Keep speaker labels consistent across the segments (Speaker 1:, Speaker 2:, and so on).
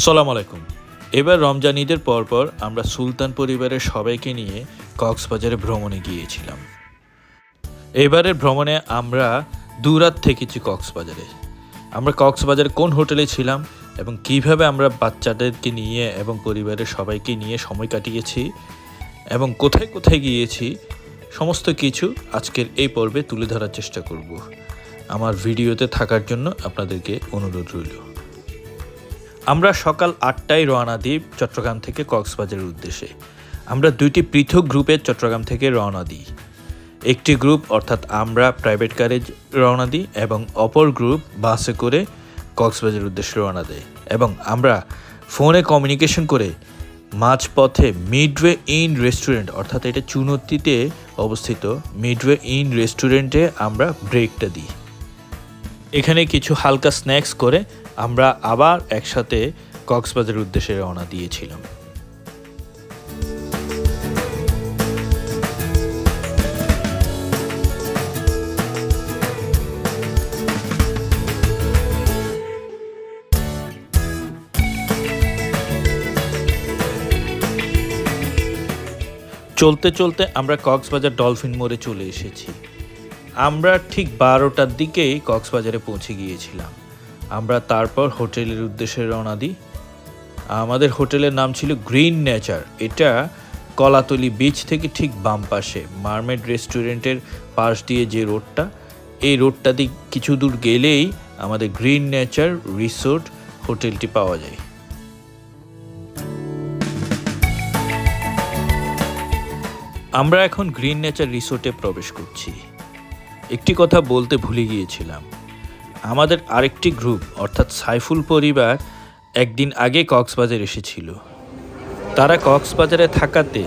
Speaker 1: আসসালামু আলাইকুম। এবার রমজান ঈদের পরপর আমরা সুলতান পরিবারের সবাইকে নিয়ে কক্সবাজারে ভ্রমণে গিয়েছিলাম। এবারের ভ্রমণে আমরা 2 রাত থেকেছি কক্সবাজারে। আমরা কক্সবাজারে কোন হোটেলে ছিলাম এবং কিভাবে আমরা বাচ্চাদেরকে নিয়ে এবং পরিবারের সবাইকে নিয়ে সময় কাটিয়েছি এবং কোথায় কোথায় গিয়েছি সমস্ত কিছু আজকের এই পর্বে তুলে ধরার চেষ্টা করব। আমার ভিডিওতে থাকার জন্য আপনাদেরকে অনুরোধ রইল। আমরা সকাল 8টায় রওনা দিই চট্টগ্রাম থেকে কক্সবাজারের উদ্দেশ্যে। আমরা 2টি পৃথক গ্রুপে চট্টগ্রাম থেকে রওনা দিই। একটি গ্রুপ অর্থাৎ আমরা প্রাইভেট কারে রওনা দিই এবং অপর গ্রুপ বাসে করে কক্সবাজারের উদ্দেশ্যে রওনা দেয় এবং আমরা ফোনে কমিউনিকেশন করে মাঝপথে মিডওয়ে ইন রেস্টুরেন্ট অর্থাৎ এটা চুনত্তিতে অবস্থিত মিডওয়ে ইন রেস্টুরেন্টে আমরা ব্রেকটা দিই। এখানে কিছু হালকা স্ন্যাক্স করে আমরা আবার একসাথে কক্সবাজারের উদ্দেশ্যে রওনা দিয়েছিলাম। চলতে চলতে আমরা কক্সবাজার ডলফিন মোড়ে চলে এসেছি। আমরা ঠিক 12টার দিকেই কক্সবাজারে পৌঁছে গিয়েছিলাম। আমরা তারপর হোটেলের উদ্দেশ্যে রওনা দিই। আমাদের হোটেলের নাম ছিল গ্রিন নেচার। এটা কলাতলি বিচ থেকে ঠিক বাম পাশে মারমেড রেস্টুরেন্টের পাশ দিয়ে যে রোডটা, এই রোডটা দিয়ে কিছু দূর গেলেই আমাদের গ্রিন নেচার রিসোর্ট হোটেলটি পাওয়া যায়। আমরা এখন গ্রিন নেচার রিসোর্টে প্রবেশ করছি। একটি কথা বলতে ভুলে গিয়েছিলাম, আমাদের আরেকটি গ্রুপ অর্থাৎ সাইফুল পরিবার একদিন আগে কক্সবাজার এসেছিল। তারা কক্সবাজারে থাকাতে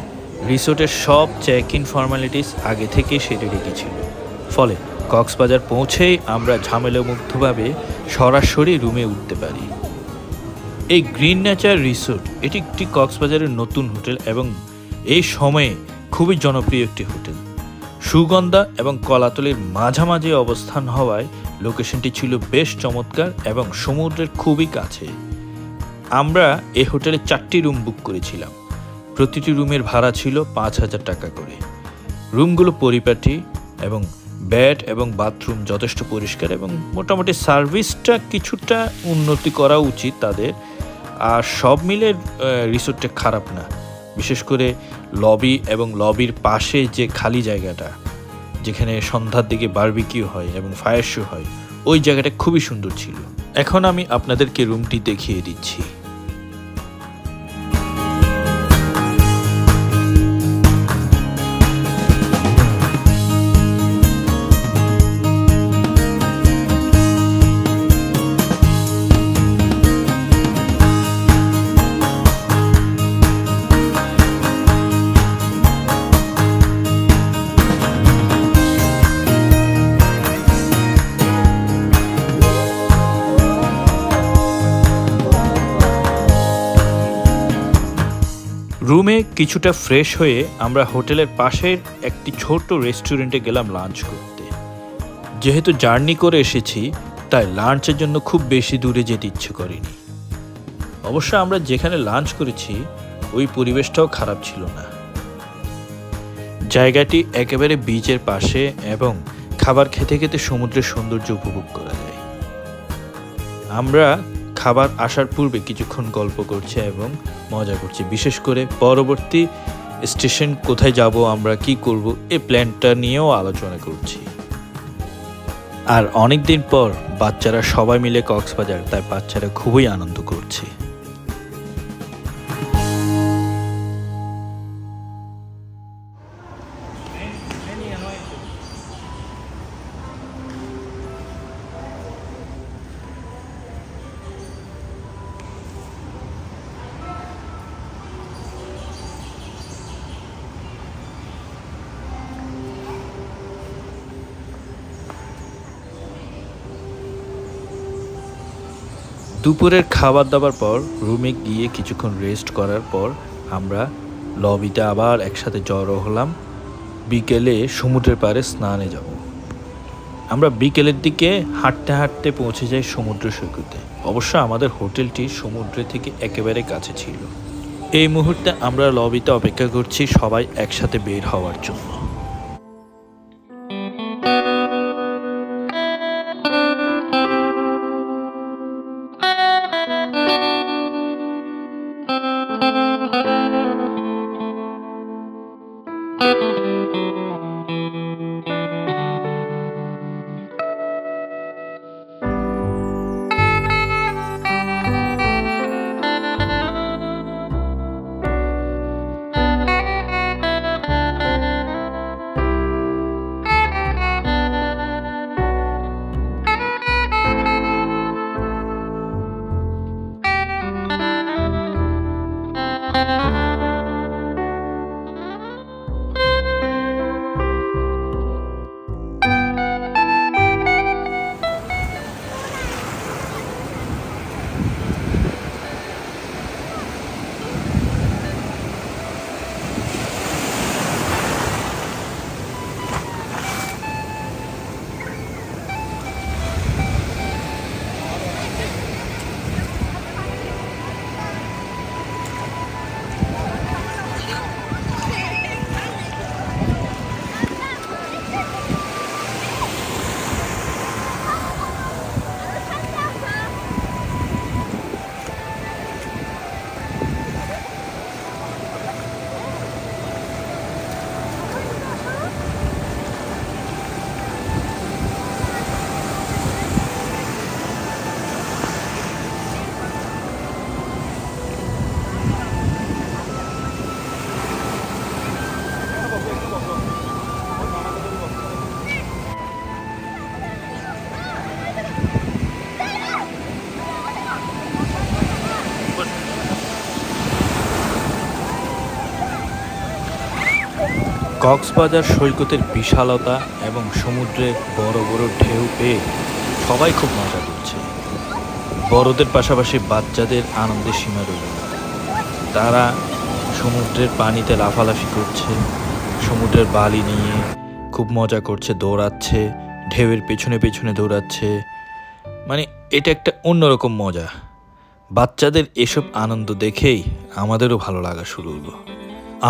Speaker 1: রিসোর্টের সব চেক ইন ফর্মালিটিস আগে থেকেই সেরে রেখেছিল। ফলে কক্সবাজার পৌঁছেই আমরা ঝামেলামুক্তভাবে সরাসরি রুমে উঠতে পারি। এই গ্রিন নেচার রিসোর্ট এটি একটি কক্সবাজারের নতুন হোটেল এবং এই সময়ে খুবই জনপ্রিয় একটি হোটেল। সুগন্ধা এবং কলাতলির মাঝামাঝি অবস্থান হওয়ায় লোকেশনটি ছিল বেশ চমৎকার এবং সমুদ্রের খুবই কাছে। আমরা এই হোটেলে 4টি রুম বুক করেছিলাম। প্রতিটি রুমের ভাড়া ছিল 5,000 টাকা করে। রুমগুলো পরিপাটি এবং বেড এবং বাথরুম যথেষ্ট পরিষ্কার এবং মোটামুটি সার্ভিসটা কিছুটা উন্নতি করা উচিত তাদের। আর সব মিলে রিসোর্টটা খারাপ না। বিশেষ করে লবি এবং লবির পাশে যে খালি জায়গাটা যেখানে সন্ধ্যার দিকে বারবিকিউ হয় এবং ফায়ার শো হয়, ওই জায়গাটা খুবই সুন্দর ছিল। এখন আমি আপনাদেরকে রুমটি দেখিয়ে দিচ্ছি। রুমে কিছুটা ফ্রেশ হয়ে আমরা হোটেলের পাশের একটি ছোট রেস্টুরেন্টে গেলাম লাঞ্চ করতে। যেহেতু জার্নি করে এসেছি তাই লাঞ্চের জন্য খুব বেশি দূরে যেতে ইচ্ছে করিনি। অবশ্য আমরা যেখানে লাঞ্চ করেছি ওই পরিবেশটাও খারাপ ছিল না। জায়গাটি একেবারে বিচের পাশে এবং খাবার খেতে খেতে সমুদ্রের সৌন্দর্য উপভোগ করা যায়। আমরা খাবার আসার পূর্বে কিছুক্ষণ গল্প করছে এবং মজা করছি, বিশেষ করে পরবর্তী স্টেশন কোথায় যাব, আমরা কি করব, এই প্ল্যানটা নিয়েও আলোচনা করছি। আর অনেক দিন পর বাচ্চারা সবাই মিলে কক্সবাজার, তাই বাচ্চারা খুবই আনন্দ করছে। দুপুরের খাবার দাবার পর রুমে গিয়ে কিছুক্ষণ রেস্ট করার পর আমরা লবিতে আবার একসাথে জড়ো হলাম। বিকেলে সমুদ্রের পাড়ে স্নানে যাব। আমরা বিকেলের দিকে হাঁটতে হাঁটতে পৌঁছে যাই সমুদ্র সৈকতে। অবশ্য আমাদের হোটেলটি সমুদ্র থেকে একেবারে কাছে ছিল। এই মুহূর্তে আমরা লবিতে অপেক্ষা করছি সবাই একসাথে বের হওয়ার জন্য। কক্সবাজার সৈকতের বিশালতা এবং সমুদ্রের বড় বড় ঢেউ পেয়ে সবাই খুব মজা করছে। বড়দের পাশাপাশি বাচ্চাদের আনন্দের সীমা রইল না। তারা সমুদ্রের পানিতে লাফালাফি করছে, সমুদ্রের বালি নিয়ে খুব মজা করছে, দৌড়াচ্ছে, ঢেউয়ের পেছনে পেছনে দৌড়াচ্ছে। মানে এটা একটা অন্যরকম মজা। বাচ্চাদের এসব আনন্দ দেখেই আমাদেরও ভালো লাগা শুরু হলো।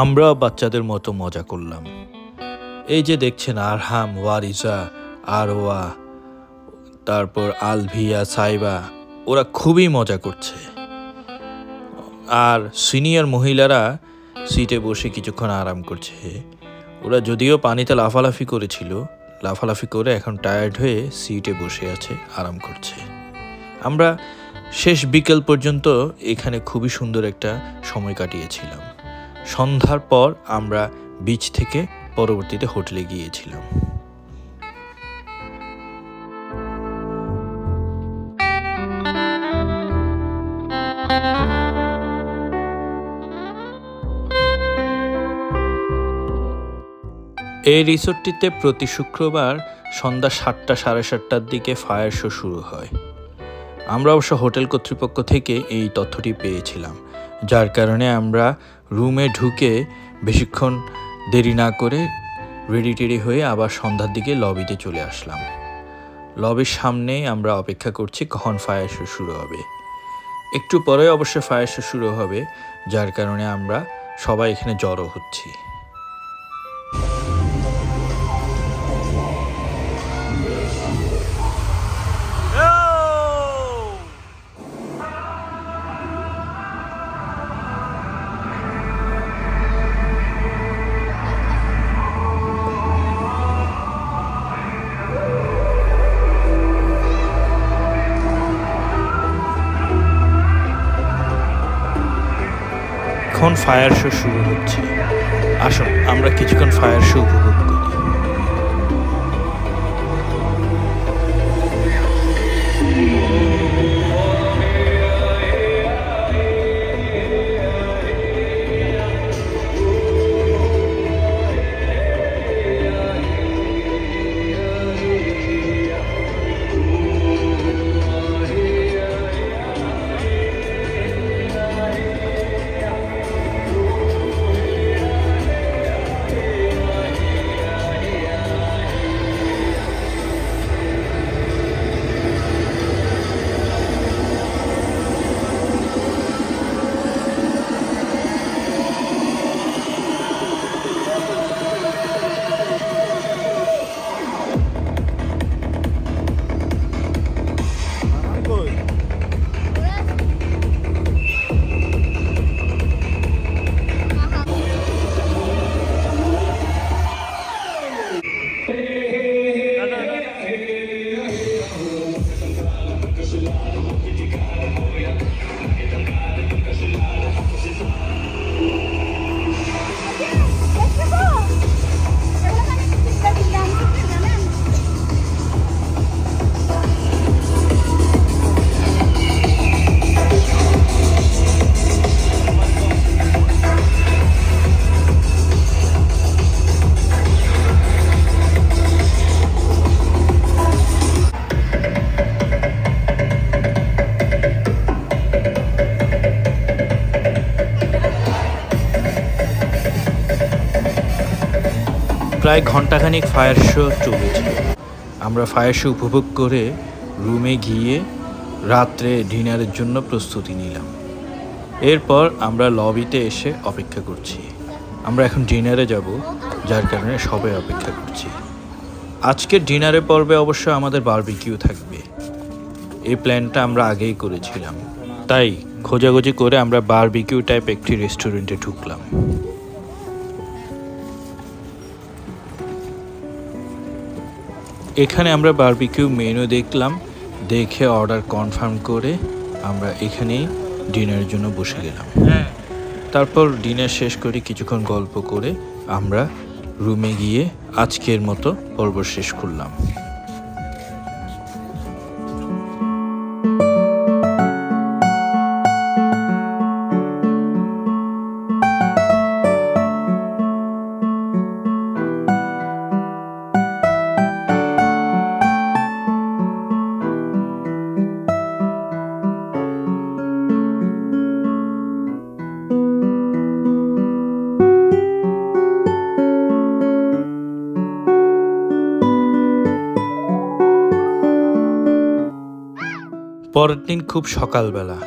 Speaker 1: আমরাও বাচ্চাদের মতো মজা করলাম। এই যে দেখছেন আরহাম, ওয়ারিজা, আরওয়া, তারপর আলভিয়া, সাইবা, ওরা খুবই মজা করছে। আর সিনিয়র মহিলারা সিটে বসে কিছুক্ষণ আরাম করছে। ওরা যদিও পানিতে লাফালাফি করেছিল, লাফালাফি করে এখন টায়ার্ড হয়ে সিটে বসে আছে, আরাম করছে। আমরা শেষ বিকেল পর্যন্ত এখানে খুবই সুন্দর একটা সময় কাটিয়েছিলাম। সন্ধ্যার পর আমরা বিচ থেকে পরবর্তীতে হোটেলে গিয়েছিলাম। এই রিসোর্টটিতে প্রতি শুক্রবার সন্ধ্যা 7টা সাড়ে 7টার দিকে ফায়ার শো শুরু হয়। আমরা অবশ্য হোটেল কর্তৃপক্ষ থেকে এই তথ্যটি পেয়েছিলাম, যার কারণে আমরা রুমে ঢুকে বেশিক্ষণ দেরি না করে রেডি টেডি হয়ে আবার সন্ধ্যার দিকে লবিতে চলে আসলাম। লবির সামনেই আমরা অপেক্ষা করছি কখন ফায়ার শো শুরু হবে। একটু পরে অবশ্য ফায়ার শো শুরু হবে, যার কারণে আমরা সবাই এখানে জড়ো হচ্ছি। এখন ফায়ার শো শুরু হচ্ছে। আসুন আমরা কিছুক্ষণ ফায়ার শো উপভোগ করি। প্রায় ঘন্টাখানিক ফায়ার শো চলেছে। আমরা ফায়ার শো উপভোগ করে রুমে গিয়ে রাত্রে ডিনারের জন্য প্রস্তুতি নিলাম। এরপর আমরা লবিতে এসে অপেক্ষা করছি। আমরা এখন ডিনারে যাব, যার কারণে সবাই অপেক্ষা করছি। আজকের ডিনারের পর্বে অবশ্য আমাদের বারবিকিউ থাকবে। এই প্ল্যানটা আমরা আগেই করেছিলাম, তাই খোঁজাখুঁজি করে আমরা বারবিকিউ টাইপ একটি রেস্টুরেন্টে ঢুকলাম। এখানে আমরা বারবিকিউ মেনু দেখলাম, দেখে অর্ডার কনফার্ম করে আমরা এখানেই ডিনারের জন্য বসে গেলাম। তারপর ডিনার শেষ করে কিছুক্ষণ গল্প করে আমরা রুমে গিয়ে আজকের মতো পর্ব শেষ করলাম। পরের দিন খুব সকালবেলা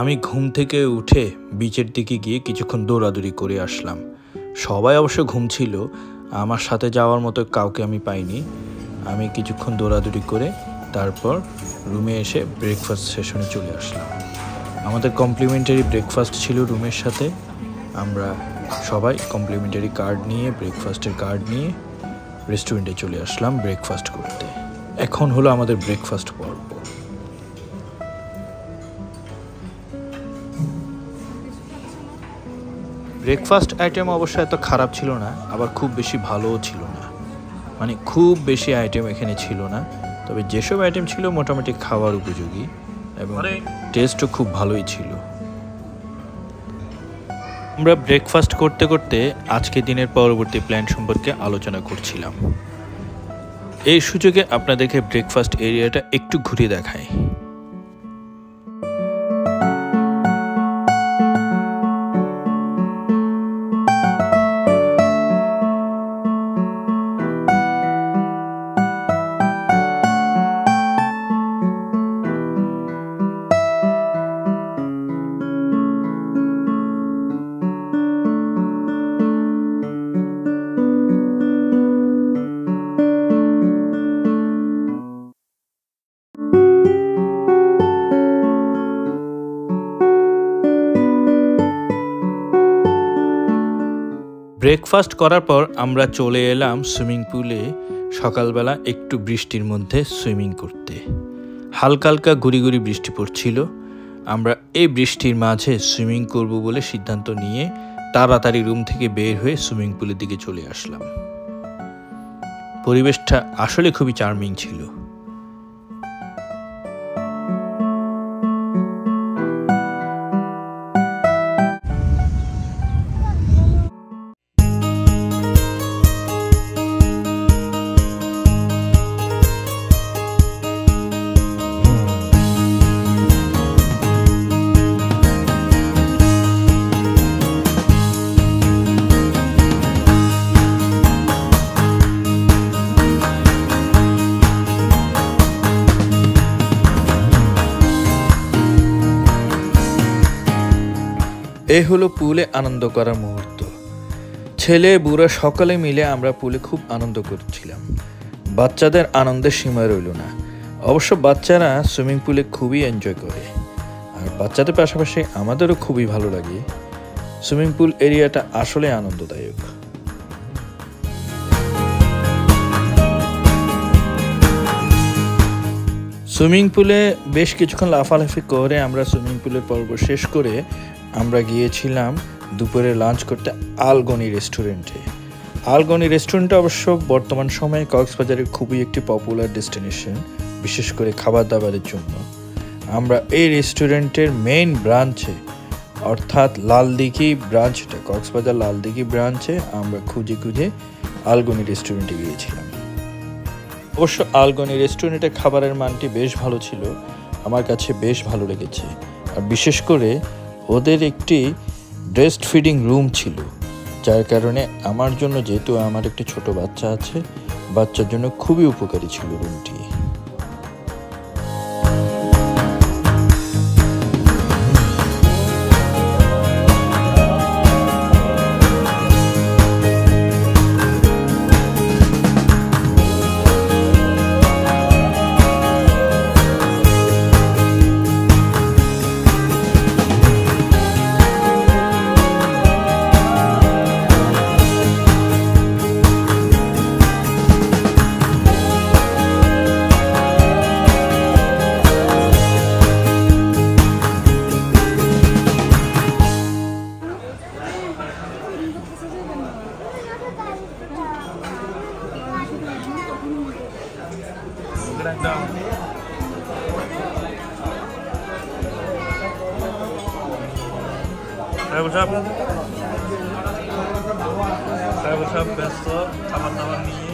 Speaker 1: আমি ঘুম থেকে উঠে বিচের দিকে গিয়ে কিছুক্ষণ দৌড়াদৌড়ি করে আসলাম। সবাই অবশ্য ঘুম ছিল, আমার সাথে যাওয়ার মতো কাউকে আমি পাইনি। আমি কিছুক্ষণ দৌড়াদৌড়ি করে তারপর রুমে এসে ব্রেকফাস্ট সেশনে চলে আসলাম। আমাদের কমপ্লিমেন্টারি ব্রেকফাস্ট ছিল রুমের সাথে। আমরা সবাই কমপ্লিমেন্টারি কার্ড নিয়ে, ব্রেকফাস্টের কার্ড নিয়ে রেস্টুরেন্টে চলে আসলাম ব্রেকফাস্ট করতে। এখন হলো আমাদের ব্রেকফাস্ট পর্ব। ব্রেকফাস্ট আইটেম অবশ্য এত খারাপ ছিল না, আবার খুব বেশি ভালোও ছিল না। মানে খুব বেশি আইটেম এখানে ছিল না, তবে যেসব আইটেম ছিল মোটামুটি খাওয়ার উপযোগী এবং টেস্টও খুব ভালোই ছিল। আমরা ব্রেকফাস্ট করতে করতে আজকে দিনের পরবর্তী প্ল্যান সম্পর্কে আলোচনা করছিলাম। এই সুযোগে আপনাদেরকে ব্রেকফাস্ট এরিয়াটা একটু ঘুরে দেখাই। ব্রেকফাস্ট করার পর আমরা চলে এলাম সুইমিং পুলে সকালবেলা একটু বৃষ্টির মধ্যে সুইমিং করতে। হালকা হালকা গুড়ি গুড়ি বৃষ্টি পড়ছিল। আমরা এই বৃষ্টির মাঝে সুইমিং করব বলে সিদ্ধান্ত নিয়ে তাড়াতাড়ি রুম থেকে বের হয়ে সুইমিং পুলের দিকে চলে আসলাম। পরিবেশটা আসলে খুবই চার্মিং ছিল। এই হলো পুলে আনন্দ করার মুহূর্ত। ছেলে বুড়া সকলে মিলে আমরা পুলে খুব আনন্দ করছিলাম। বাচ্চাদের আনন্দের সীমা রইল না। অবশ্য বাচ্চারা সুইমিং পুলে খুবই এনজয় করে, আর বাচ্চাদের পাশাপাশি আমাদেরও খুবই ভালো লাগে। সুইমিং পুল এরিয়াটা আসলে আনন্দদায়ক। সুইমিং পুলে বেশ কিছুক্ষণ লাফালাফি করে আমরা সুইমিং পুলের পর্ব শেষ করে আমরা গিয়েছিলাম দুপুরে লাঞ্চ করতে আলগনি রেস্টুরেন্টে। আলগনি রেস্টুরেন্টটা অবশ্য বর্তমান সময়ে কক্সবাজারের খুবই একটি পপুলার ডেস্টিনেশন, বিশেষ করে খাবার দাবারের জন্য। আমরা এই রেস্টুরেন্টের মেইন ব্রাঞ্চে, অর্থাৎ লালদিঘি ব্রাঞ্চটা, কক্সবাজার লালদিঘি ব্রাঞ্চে আমরা খুঁজে খুঁজে আলগনি রেস্টুরেন্টে গিয়েছিলাম। অবশ্য আলগনি রেস্টুরেন্টের খাবারের মানটি বেশ ভালো ছিল, আমার কাছে বেশ ভালো লেগেছে। আর বিশেষ করে ওদের একটি ব্রেস্ট ফিডিং রুম ছিল, যার কারণে আমার জন্য, যেহেতু আমার একটি ছোট বাচ্চা আছে, বাচ্চার জন্য খুবই উপকারী ছিল রুমটি।
Speaker 2: ব্যস্ত খাবার দাবার নিয়ে।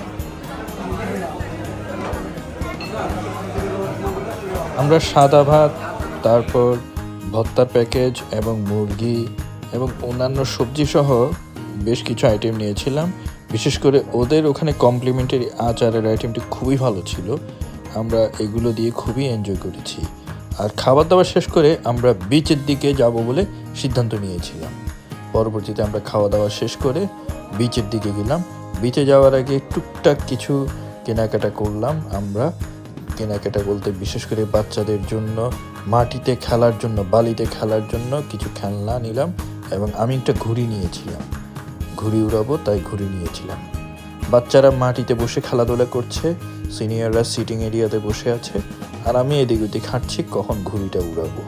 Speaker 1: আমরা সাদা ভাত, তারপর ভর্তার প্যাকেজ এবং মুরগি এবং অন্যান্য সবজি সহ বেশ কিছু আইটেম নিয়েছিলাম। বিশেষ করে ওদের ওখানে কমপ্লিমেন্টারি আচারের আইটেমটি খুবই ভালো ছিল। আমরা এগুলো দিয়ে খুবই এনজয় করেছি। আর খাবার দাবার শেষ করে আমরা বিচের দিকে যাব বলে সিদ্ধান্ত নিয়েছিলাম। পরবর্তীতে আমরা খাওয়া দাওয়া শেষ করে বিচের দিকে গেলাম। বিচে যাওয়ার আগে টুকটাক কিছু কেনাকাটা করলাম। আমরা কেনাকাটা বলতে বিশেষ করে বাচ্চাদের জন্য মাটিতে খেলার জন্য, বালিতে খেলার জন্য কিছু খেলনা নিলাম এবং আমি একটা ঘুড়ি নিয়েছিলাম। ঘুড়ি উড়াবো তাই ঘুড়ি নিয়েছিলাম। বাচ্চারা মাটিতে বসে খেলাধুলা করছে, সিনিয়ররা সিটিং এরিয়াতে বসে আছে, আর আমি এদিক ওদিক হাঁটছি কখন ঘুড়িটা উড়াবো।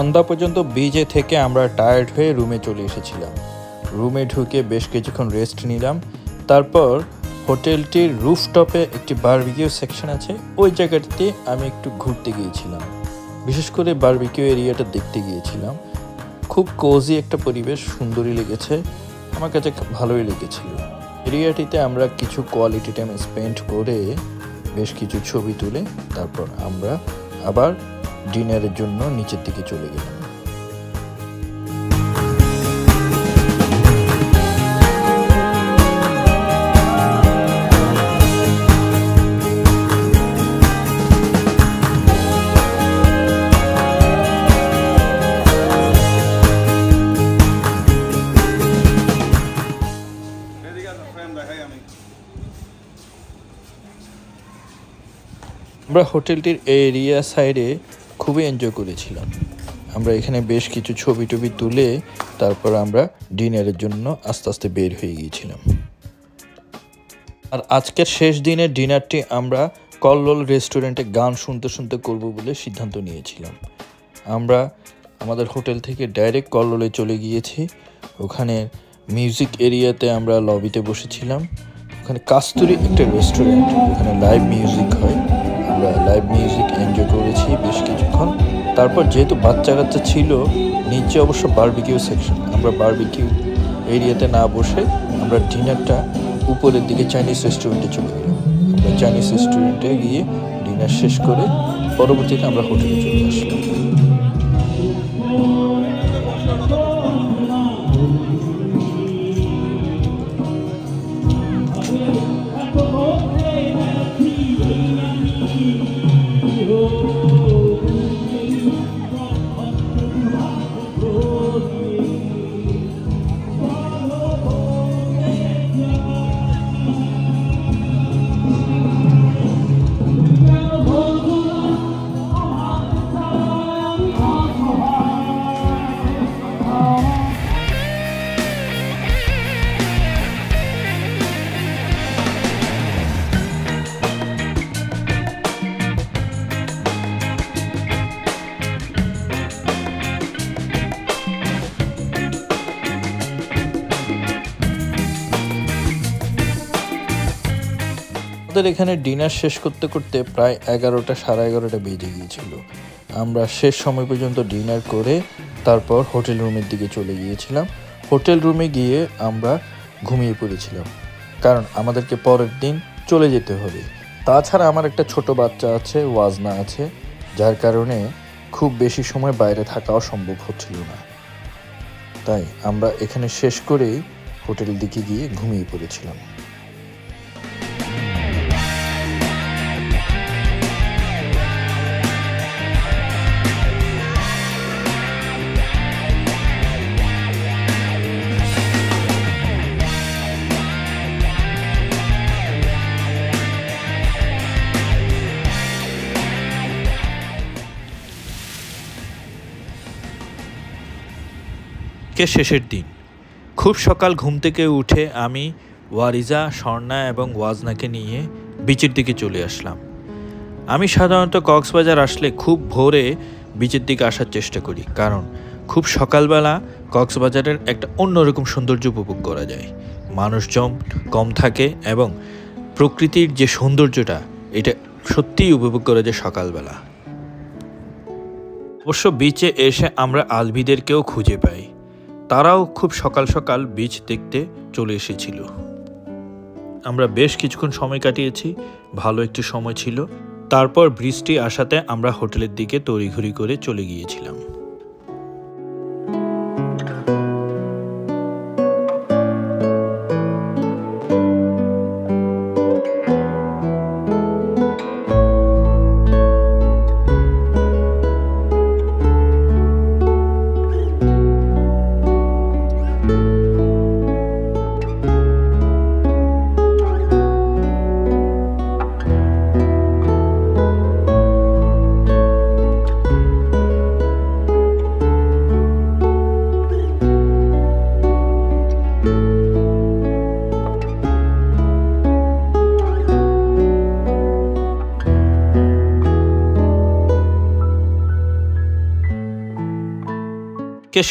Speaker 1: সন্ধ্যা পর্যন্ত বিচে থেকে আমরা টায়ার্ড হয়ে রুমে চলে এসেছিলাম। রুমে ঢুকে বেশ কিছুক্ষণ রেস্ট নিলাম। তারপর হোটেলটির রুফটপে একটি বারবিকিউ সেকশন আছে, ওই জায়গাটিতে আমি একটু ঘুরতে গিয়েছিলাম। বিশেষ করে বারবিকিউ এরিয়াটা দেখতে গিয়েছিলাম। খুব কোজি একটা পরিবেশ, সুন্দরই লেগেছে, আমার কাছে ভালোই লেগেছিল। এরিয়াটিতে আমরা কিছু কোয়ালিটি টাইম স্পেন্ড করে বেশ কিছু ছবি তুলে তারপর আমরা আবার ডিনারের জন্য নিচের দিকে চলে গেলাম। আমরা হোটেলটির এরিয়া সাইডে খুবই এনজয় করেছিলাম। আমরা এখানে বেশ কিছু ছবি টবি তুলে তারপর আমরা ডিনারের জন্য আস্তে আস্তে বের হয়ে গিয়েছিলাম। আর আজকের শেষ দিনের ডিনারটি আমরা কল্লোল রেস্টুরেন্টে গান শুনতে শুনতে করব বলে সিদ্ধান্ত নিয়েছিলাম। আমরা আমাদের হোটেল থেকে ডাইরেক্ট কল্লোলে চলে গিয়েছি। ওখানে মিউজিক এরিয়াতে আমরা লবিতে বসেছিলাম। ওখানে কাস্তুরি একটা রেস্টুরেন্ট, ওখানে লাইভ মিউজিক হয়। আমরা লাইভ মিউজিক এনজয় করেছি বেশ কিছুক্ষণ। তারপর যেহেতু বাচ্চা কাচ্চা ছিল, নিচে অবশ্য বারবিকিউ সেকশন, আমরা বারবিকিউ এরিয়াতে না বসে আমরা ডিনারটা উপরের দিকে চাইনিজ রেস্টুরেন্টে চলে গেলাম। আমরা চাইনিজ রেস্টুরেন্টে গিয়ে ডিনার শেষ করে পরবর্তীতে আমরা হোটেলে চলে আসলাম। আমাদের এখানে ডিনার শেষ করতে করতে প্রায় 11টা, সাড়ে 11টা বেজে গিয়েছিল। আমরা শেষ সময় পর্যন্ত ডিনার করে তারপর হোটেল রুমের দিকে চলে গিয়েছিলাম। হোটেল রুমে গিয়ে আমরা ঘুমিয়ে পড়েছিলাম, কারণ আমাদেরকে পরের দিন চলে যেতে হবে। তাছাড়া আমার একটা ছোট বাচ্চা আছে, ওয়াজনা আছে, যার কারণে খুব বেশি সময় বাইরে থাকাও সম্ভব হচ্ছিল না। তাই আমরা এখানে শেষ করেই হোটেলের দিকে গিয়ে ঘুমিয়ে পড়েছিলাম। শেষের দিন খুব সকাল ঘুম থেকে উঠে আমি ওয়ারিজা, স্বর্ণা এবং ওয়াজনাকে নিয়ে বিচের দিকে চলে আসলাম। আমি সাধারণত কক্সবাজার আসলে খুব ভোরে বিচের দিকে আসার চেষ্টা করি, কারণ খুব সকালবেলা কক্সবাজারের একটা অন্যরকম সৌন্দর্য উপভোগ করা যায়। মানুষজন কম থাকে এবং প্রকৃতির যে সৌন্দর্যটা, এটা সত্যিই উপভোগ করা যায় সকালবেলা। অবশ্য বিচে এসে আমরা আলভিদেরকেও খুঁজে পাই, তারাও খুব সকাল সকাল বিচ দেখতে চলে এসেছিল। আমরা বেশ কিছুক্ষণ সময় কাটিয়েছি, ভালো একটু সময় ছিল। তারপর বৃষ্টি আসাতে আমরা হোটেলের দিকে তড়িঘড়ি করে চলে গিয়েছিলাম।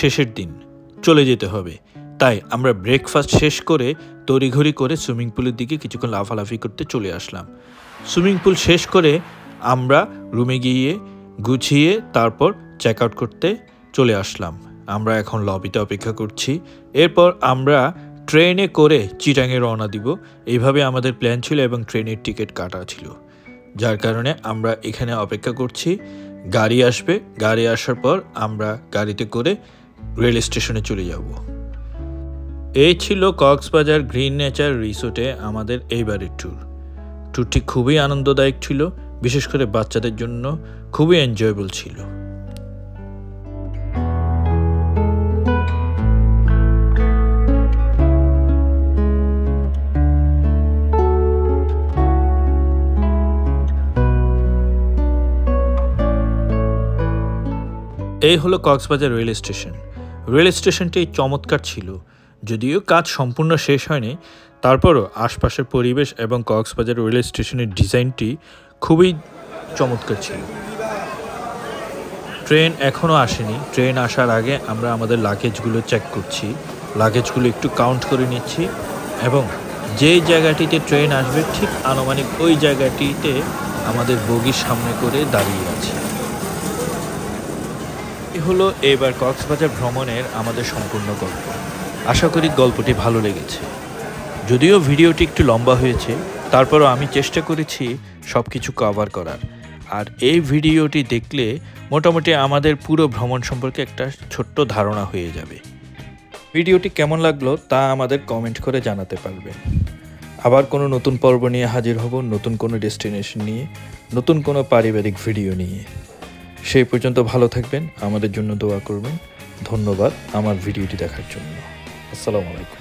Speaker 1: শেষের দিন চলে যেতে হবে, তাই আমরা ব্রেকফাস্ট শেষ করে তড়িঘড়ি করে সুইমিং পুলের দিকে কিছুক্ষণ লাফালাফি করতে চলে আসলাম। সুইমিং পুল শেষ করে আমরা রুমে গিয়ে গুছিয়ে তারপর চেক আউট করতে চলে আসলাম। আমরা এখন লবিতে অপেক্ষা করছি। এরপর আমরা ট্রেনে করে চিটাঙে রওনা দিব, এইভাবে আমাদের প্ল্যান ছিল এবং ট্রেনের টিকিট কাটা ছিল, যার কারণে আমরা এখানে অপেক্ষা করছি। গাড়ি আসবে, গাড়ি আসার পর আমরা গাড়িতে করে রেল স্টেশনে চলে যাব। এই ছিল কক্সবাজার গ্রিন নেচার রিসোর্টে আমাদের এইবারের ট্যুরটি খুবই আনন্দদায়ক ছিল, বিশেষ করে বাচ্চাদের জন্য খুবই এনজয়েবল ছিল। এই হলো কক্সবাজার রেল স্টেশন। রেল স্টেশনটি চমৎকার ছিল, যদিও কাজ সম্পূর্ণ শেষ হয়নি, তারপরও আশপাশের পরিবেশ এবং কক্সবাজার রেল স্টেশনের ডিজাইনটি খুবই চমৎকার ছিল। ট্রেন এখনও আসেনি, ট্রেন আসার আগে আমরা আমাদের লাগেজগুলো চেক করছি, লাগেজগুলো একটু কাউন্ট করে নিচ্ছি এবং যেই জায়গাটিতে ট্রেন আসবে ঠিক আনুমানিক ওই জায়গাটিতে আমাদের বগির সামনে করে দাঁড়িয়ে আছে। হলো এবার কক্সবাজার ভ্রমণের আমাদের সম্পূর্ণ গল্প। আশা করি গল্পটি ভালো লেগেছে। যদিও ভিডিওটি একটু লম্বা হয়েছে, তারপরও আমি চেষ্টা করেছি সব কিছু কভার করার। আর এই ভিডিওটি দেখলে মোটামুটি আমাদের পুরো ভ্রমণ সম্পর্কে একটা ছোট্ট ধারণা হয়ে যাবে। ভিডিওটি কেমন লাগলো তা আমাদের কমেন্ট করে জানাতে পারবেন। আবার কোনো নতুন পর্ব নিয়ে হাজির হব, নতুন কোনো ডেস্টিনেশন নিয়ে, নতুন কোনো পারিবারিক ভিডিও নিয়ে। সেই পর্যন্ত ভালো থাকবেন, আমাদের জন্য দোয়া করবেন। ধন্যবাদ আমার ভিডিওটি দেখার জন্য। আসসালামু আলাইকুম।